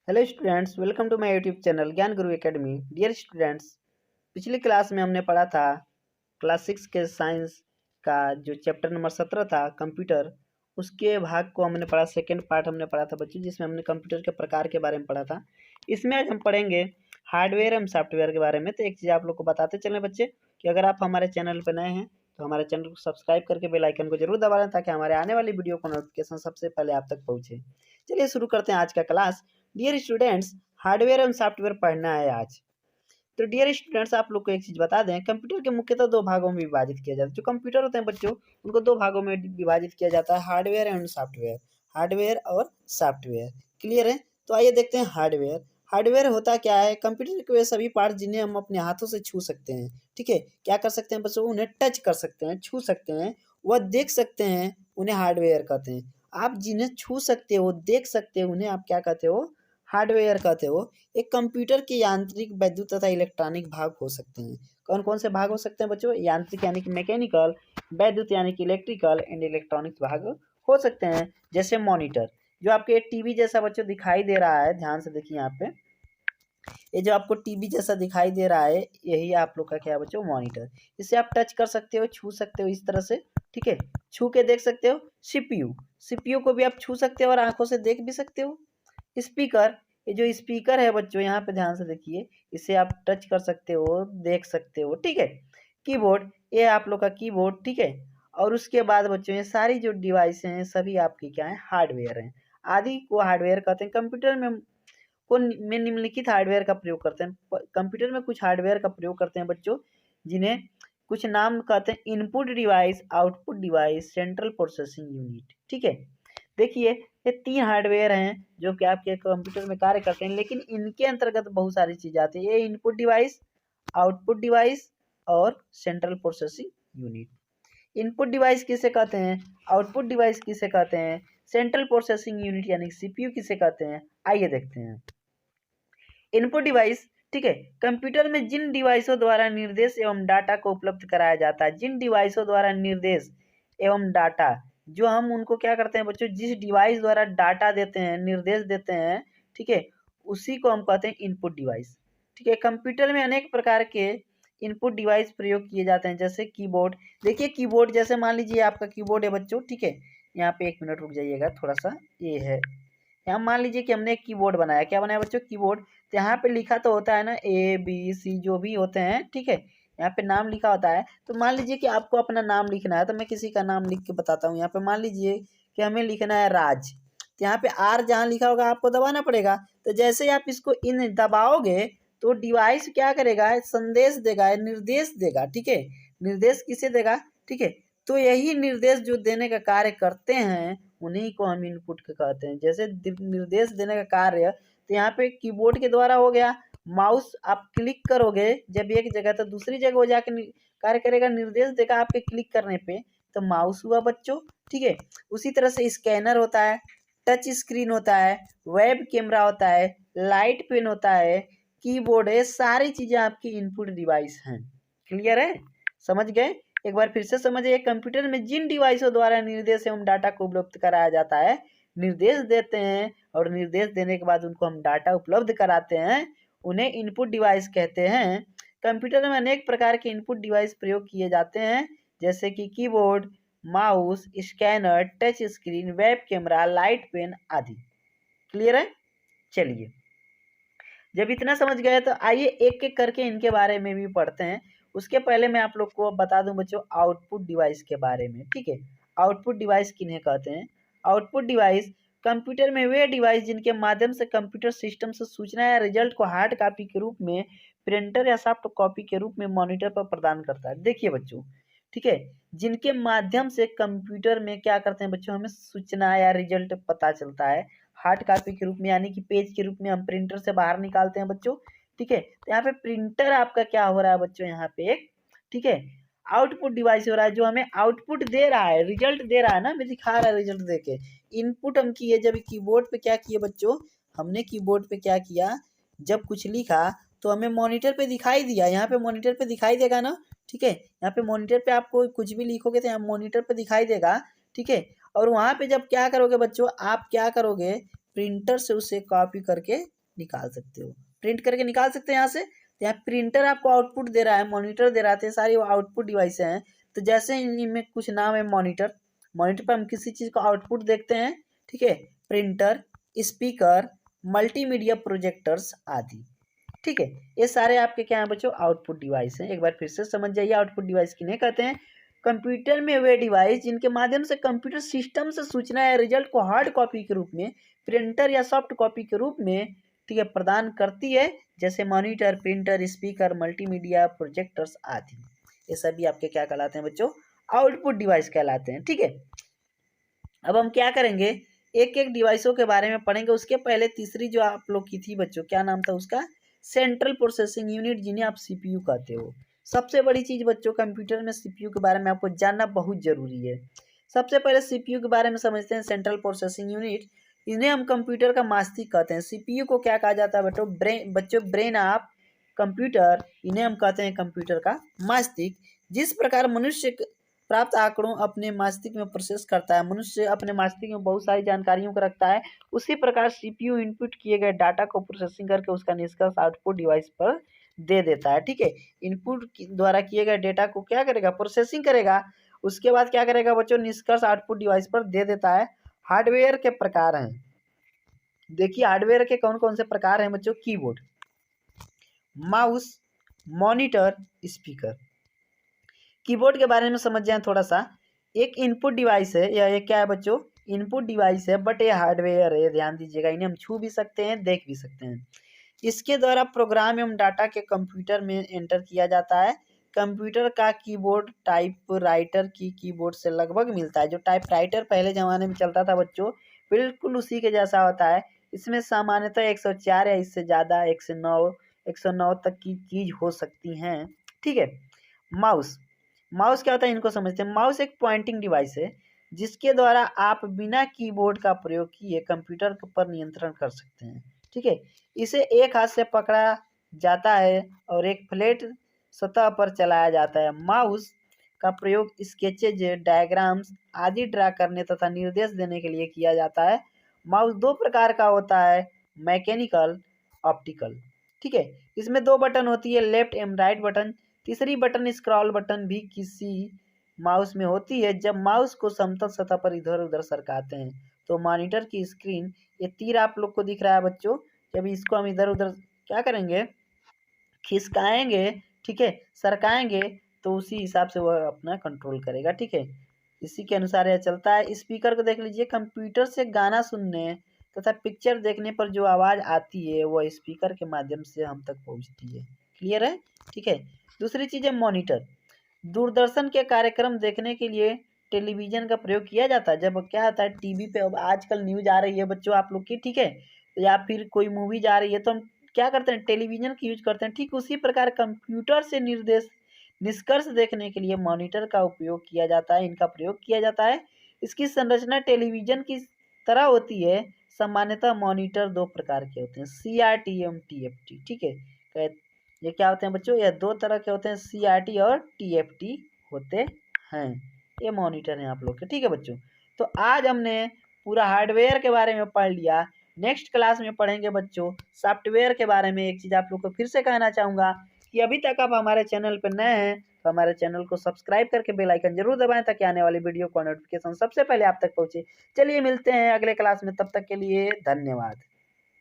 Hello students, welcome to my YouTube channel Gyan Guru academy. Dear students, पिछली class में हमने पढ़ा था क्लास 6 के साइंस का जो चैप्टर नंबर 17 था कंप्यूटर, उसके भाग को हमने पढ़ा। सेकेंड पार्ट हमने पढ़ा था बच्चों, जिसमें हमने कंप्यूटर के प्रकार के बारे में पढ़ा था। इसमें आज हम पढ़ेंगे हार्डवेयर एवं सॉफ्टवेयर के बारे में। तो एक चीज़ आप लोग को बताते चलें बच्चे कि अगर आप हमारे चैनल पर नए हैं तो हमारे चैनल को सब्सक्राइब करके बेल आइकन को जरूर दबा लें, ताकि हमारे आने वाली वीडियो को नोटिफिकेशन सबसे पहले आप तक पहुँचे। चलिए शुरू करते हैं आज का क्लास। डियर स्टूडेंट्स, हार्डवेयर एवं सॉफ्टवेयर पढ़ना है आज। तो डियर स्टूडेंट्स, आप लोग को एक चीज बता दें, कंप्यूटर के मुख्यतः दो भागों में विभाजित किया जाता है। जो कंप्यूटर होते हैं बच्चों, उनको दो भागों में विभाजित किया जाता है, हार्डवेयर एंड सॉफ्टवेयर। हार्डवेयर और सॉफ्टवेयर, क्लियर है? तो आइए देखते हैं हार्डवेयर। हार्डवेयर होता क्या है? कंप्यूटर के वे सभी पार्ट जिन्हें हम अपने हाथों से छू सकते हैं। ठीक है, क्या कर सकते हैं बच्चों? उन्हें टच कर सकते हैं, छू सकते हैं, वह देख सकते हैं, उन्हें हार्डवेयर कहते हैं। आप जिन्हें छू सकते हो, देख सकते हो, उन्हें आप क्या कहते हो? हार्डवेयर कहते हो। एक कंप्यूटर के यांत्रिक, वैद्युत तथा इलेक्ट्रॉनिक भाग हो सकते हैं। कौन कौन से भाग हो सकते हैं बच्चों? यांत्रिक यानी कि मैकेनिकल, वैद्युत यानी कि इलेक्ट्रिकल एंड इलेक्ट्रॉनिक्स भाग हो सकते हैं। जैसे मॉनिटर, जो आपके टीवी जैसा बच्चों दिखाई दे रहा है, ध्यान से देखिए यहाँ पे, ये जो आपको टीवी जैसा दिखाई दे रहा है, यही आप लोग का क्या है बच्चों? मॉनिटर। इसे आप टच कर सकते हो, छू सकते हो इस तरह से। ठीक है, छू के देख सकते हो। सीपीयू, सीपीयू को भी आप छू सकते हो और आंखों से देख भी सकते हो। स्पीकर, ये जो स्पीकर है बच्चों, यहाँ पे ध्यान से देखिए, इसे आप टच कर सकते हो, देख सकते हो। ठीक है, कीबोर्ड, ये आप लोग का कीबोर्ड। ठीक है, और उसके बाद बच्चों ये सारी जो डिवाइस हैं सभी आपकी क्या है? हार्डवेयर हैं। आदि को हार्डवेयर कहते हैं। कंप्यूटर में निम्नलिखित हार्डवेयर का प्रयोग करते हैं। कंप्यूटर में कुछ हार्डवेयर का प्रयोग करते हैं बच्चों, जिन्हें कुछ नाम कहते हैं: input device, output device, central processing unit. ठीक है, देखिए ये तीन हार्डवेयर हैं जो कि आपके कंप्यूटर में कार्य करते हैं, लेकिन इनके अंतर्गत बहुत सारी चीजें आती है। ये इनपुट डिवाइस, आउटपुट डिवाइस और central processing unit. Input device किसे कहते हैं? आउटपुट डिवाइस किसे कहते हैं? सेंट्रल प्रोसेसिंग यूनिट यानी सीपीयू किसे कहते हैं? आइए देखते हैं। इनपुट डिवाइस, ठीक है, कंप्यूटर में जिन डिवाइसों द्वारा निर्देश एवं डाटा को उपलब्ध कराया जाता है, जिन डिवाइसों द्वारा निर्देश एवं डाटा, जो हम उनको क्या करते हैं बच्चों? जिस डिवाइस द्वारा डाटा देते हैं, निर्देश देते हैं, ठीक है, उसी को हम कहते हैं इनपुट डिवाइस। ठीक है, कंप्यूटर में अनेक प्रकार के इनपुट डिवाइस प्रयोग किए जाते हैं, जैसे कीबोर्ड। देखिए कीबोर्ड, जैसे मान लीजिए आपका कीबोर्ड है बच्चों। ठीक है, यहाँ पे एक मिनट रुक जाइएगा थोड़ा सा। ये है, यहाँ मान लीजिए कि हमने एक कीबोर्ड बनाया। क्या बनाया बच्चों? कीबोर्ड। तो यहाँ पे लिखा तो होता है ना, ए बी सी जो भी होते हैं। ठीक है, यहाँ पे नाम लिखा होता है। तो मान लीजिए कि आपको अपना नाम लिखना है, तो मैं किसी का नाम लिख के बताता हूँ। यहाँ पे मान लीजिए कि हमें लिखना है राज। तो यहाँ पे आर जहाँ लिखा होगा आपको दबाना पड़ेगा। तो जैसे ही आप इसको इन दबाओगे तो डिवाइस क्या करेगा? संदेश देगा, निर्देश देगा। ठीक है, निर्देश किसे देगा? ठीक है, तो यही निर्देश जो देने का कार्य करते हैं, उन्हीं को हम इनपुट कहते हैं। जैसे निर्देश देने का कार्य, तो यहाँ पे कीबोर्ड के द्वारा हो गया। माउस आप क्लिक करोगे जब एक जगह, तो दूसरी जगह वो जाके कार्य करेगा, निर्देश देगा आपके क्लिक करने पे। तो माउस हुआ बच्चों। ठीक है, उसी तरह से स्कैनर होता है, टच स्क्रीन होता है, वेब कैमरा होता है, लाइट पेन होता है, कीबोर्ड है, सारी चीजें आपकी इनपुट डिवाइस हैं। क्लियर है? समझ गए? एक बार फिर से समझिए। कंप्यूटर में जिन डिवाइसों द्वारा निर्देश एवं डाटा को उपलब्ध कराया जाता है, निर्देश देते हैं और निर्देश देने के बाद उनको हम डाटा उपलब्ध कराते हैं, उन्हें इनपुट डिवाइस कहते हैं। कंप्यूटर में अनेक प्रकार के इनपुट डिवाइस प्रयोग किए जाते हैं, जैसे कि keyboard, mouse, scanner, touch screen, web camera, light pen आदि। क्लियर है? चलिए, जब इतना समझ गए तो आइए एक एक करके इनके बारे में भी पढ़ते हैं। उसके पहले मैं आप लोग को बता दूं बच्चों आउटपुट डिवाइस के बारे में। ठीक है, आउटपुट डिवाइस किन्हें कहते हैं? आउटपुट डिवाइस कंप्यूटर में वे डिवाइस जिनके माध्यम से कंप्यूटर सिस्टम से सूचना या रिजल्ट को हार्ड कॉपी के रूप में, प्रिंटर या सॉफ्ट कॉपी के रूप में मॉनिटर पर प्रदान करता है। देखिए बच्चों, ठीक है, जिनके माध्यम से कंप्यूटर में क्या करते हैं बच्चों? हमें सूचना या रिजल्ट पता चलता है हार्ड कॉपी के रूप में, यानी कि पेज के रूप में हम प्रिंटर से बाहर निकालते हैं बच्चों। ठीक है, तो यहाँ पे प्रिंटर आपका क्या हो रहा है बच्चों? यहाँ पे एक, ठीक है, आउटपुट डिवाइस हो रहा है, जो हमें आउटपुट दे रहा है, रिजल्ट दे रहा है ना, हमें दिखा रहा है रिजल्ट दे के। इनपुट हम किए जब कीबोर्ड पे, क्या किए बच्चों? हमने कीबोर्ड पे क्या किया? जब कुछ लिखा तो हमें मॉनिटर पे दिखाई दिया। यहाँ पे मॉनिटर पे दिखाई देगा ना। ठीक है, यहाँ पे मॉनिटर पे आपको कुछ भी लिखोगे तो यहाँ मॉनिटर पे दिखाई देगा। ठीक है, और वहां पे जब क्या करोगे बच्चों? आप क्या करोगे? प्रिंटर से उसे कॉपी करके निकाल सकते हो, प्रिंट करके निकाल सकते हैं यहाँ से। तो यहाँ प्रिंटर आपको आउटपुट दे रहा है, मॉनिटर दे रहा है, सारी आउटपुट डिवाइस हैं। तो जैसे इनमें कुछ नाम है मॉनिटर, मॉनिटर पर हम किसी चीज़ को आउटपुट देखते हैं, ठीक है। प्रिंटर, स्पीकर, मल्टीमीडिया प्रोजेक्टर्स आदि, ठीक है। ये सारे आपके क्या हैं बच्चों, आउटपुट डिवाइस हैं। एक बार फिर से समझ जाइए आउटपुट डिवाइस किन्हें कहते हैं। कंप्यूटर में वे डिवाइस जिनके माध्यम से कंप्यूटर सिस्टम से सूचना या रिजल्ट को हार्ड कॉपी के रूप में, प्रिंटर या सॉफ्ट कॉपी के रूप में, ठीक है, प्रदान करती है। जैसे monitor, printer, speaker, multimedia projectors आदि, ये सभी आपके क्या कहलाते हैं बच्चों, आउटपुट डिवाइस कहलाते हैं, ठीक है। अब हम क्या करेंगे, एक एक डिवाइसों के बारे में पढ़ेंगे। उसके पहले तीसरी जो आप लोग की थी बच्चों, क्या नाम था उसका, सेंट्रल प्रोसेसिंग यूनिट, जिन्हें आप सीपीयू कहते हो। सबसे बड़ी चीज बच्चों कंप्यूटर में सीपीयू के बारे में आपको जानना बहुत जरूरी है। सबसे पहले सीपीयू के बारे में समझते हैं, सेंट्रल प्रोसेसिंग यूनिट। इन्हें हम कंप्यूटर का मस्तिष्क कहते हैं। सीपीयू को क्या कहा जाता है बच्चों, ब्रेन ऑफ कंप्यूटर, इन्हें हम कहते हैं कंप्यूटर का मस्तिष्क। जिस प्रकार मनुष्य प्राप्त आंकड़ों अपने मस्तिष्क में प्रोसेस करता है, मनुष्य अपने मस्तिष्क में बहुत सारी जानकारियों को रखता है, उसी प्रकार सीपीयू इनपुट किए गए डाटा को प्रोसेसिंग करके उसका निष्कर्ष आउटपुट डिवाइस पर दे देता है, ठीक है। इनपुट द्वारा किए गए डेटा को क्या करेगा, प्रोसेसिंग करेगा, उसके बाद क्या करेगा बच्चों, निष्कर्ष आउटपुट डिवाइस पर दे देता है। हार्डवेयर के प्रकार हैं, देखिए हार्डवेयर के कौन कौन से प्रकार हैं बच्चों, keyboard, mouse, monitor, speaker. Keyboard के बारे में समझ जाएं थोड़ा सा। एक इनपुट डिवाइस है, या ये क्या है बच्चों, इनपुट डिवाइस है, बट ये हार्डवेयर है, ध्यान दीजिएगा। इन्हें हम छू भी सकते हैं, देख भी सकते हैं। इसके द्वारा प्रोग्राम एवं डाटा के कंप्यूटर में एंटर किया जाता है। कंप्यूटर का कीबोर्ड टाइपराइटर की कीबोर्ड से लगभग मिलता है। जो टाइपराइटर पहले ज़माने में चलता था बच्चों, बिल्कुल उसी के जैसा होता है। इसमें सामान्यतः 104 या इससे ज़्यादा 109 तक की चीज़ हो सकती हैं, ठीक है। माउस, माउस क्या होता है इनको समझते हैं। माउस एक पॉइंटिंग डिवाइस है, जिसके द्वारा आप बिना कीबोर्ड का प्रयोग किए कंप्यूटर पर नियंत्रण कर सकते हैं, ठीक है। इसे एक हाथ से पकड़ा जाता है और एक फ्लैट सतह पर चलाया जाता है। माउस का प्रयोग स्केचेज, डायग्राम्स आदि ड्रा करने तथा निर्देश देने के लिए किया जाता है। माउस दो प्रकार का होता है, मैकेनिकल, ऑप्टिकल, ठीक है। इसमें दो बटन होती है, लेफ्ट एंड राइट बटन। तीसरी बटन स्क्रॉल बटन भी किसी माउस में होती है। जब माउस को समतल सतह पर इधर उधर सरकाते हैं तो मॉनिटर की स्क्रीन, ये तीर आप लोग को दिख रहा है बच्चों, जब इसको हम इधर उधर क्या करेंगे, खिसकाएंगे, ठीक है, सरकाएंगे, तो उसी हिसाब से वह अपना कंट्रोल करेगा, ठीक है। इसी के अनुसार यह चलता है। स्पीकर को देख लीजिए, कंप्यूटर से गाना सुनने तथा पिक्चर देखने पर जो आवाज़ आती है वह स्पीकर के माध्यम से हम तक पहुंचती है। क्लियर है, ठीक है। दूसरी चीज़ है मॉनिटर। दूरदर्शन के कार्यक्रम देखने के लिए टेलीविज़न का प्रयोग किया जाता है। जब क्या आता है टीवी पे, अब आजकल न्यूज़ आ रही है बच्चों आप लोग की, ठीक है, या फिर कोई मूवी जा रही है, तो हम क्या करते हैं, टेलीविज़न की यूज करते हैं। ठीक उसी प्रकार कंप्यूटर से निष्कर्ष देखने के लिए मॉनिटर का उपयोग किया जाता है, इनका प्रयोग किया जाता है। इसकी संरचना टेलीविज़न की तरह होती है। सामान्यतः मॉनिटर दो प्रकार के होते हैं, CRT एवं TFT, ठीक है। ये क्या होते हैं बच्चों, ये दो तरह के होते हैं, CRT और TFT होते हैं। ये मॉनिटर हैं आप लोग के, ठीक है बच्चों। तो आज हमने पूरा हार्डवेयर के बारे में पढ़ लिया। नेक्स्ट क्लास में पढ़ेंगे बच्चों सॉफ्टवेयर के बारे में। एक चीज़ आप लोग को फिर से कहना चाहूँगा कि अभी तक आप हमारे चैनल पर नए हैं तो हमारे चैनल को सब्सक्राइब करके बेल आइकन जरूर दबाएं, ताकि आने वाली वीडियो का नोटिफिकेशन सबसे पहले आप तक पहुँचे। चलिए मिलते हैं अगले क्लास में, तब तक के लिए धन्यवाद।